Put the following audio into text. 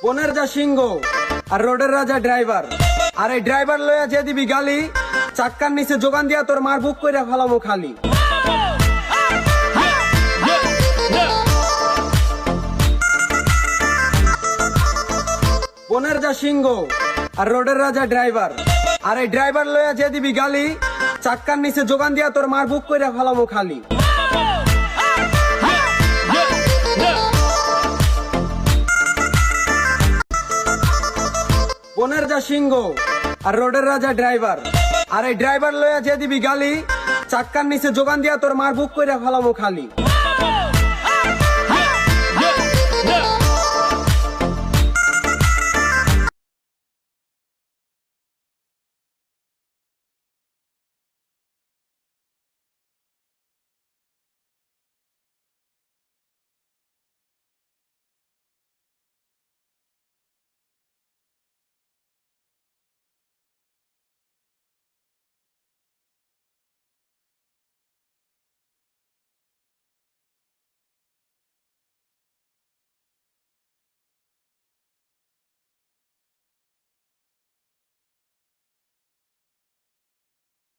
বনের যা সিংহ আর রোডের রাজা ড্রাইভার। আর এই ড্রাইভার লইয়া যে দিবি গালি, চাক্কার নিচে যোগান দিয়া তোর মার বুক কইরা ফেলামো খালি। বনের যা সিংহ আর রোডের রাজা ড্রাইভার। আর এই ড্রাইভার লইয়া যে দিবি গালি, চাক্কার নিচে যোগান দিয়া তোর মার বুক কইরা ফেলামো খালি। বনের যা সিংহ আর রোডের রাজা ড্রাইভার। আর এই ড্রাইভার লইয়া যে দিবি গালি, চাক্কার নিচে যোগান দিয়া তোর মার বুক কইরা ফেলামো খালি।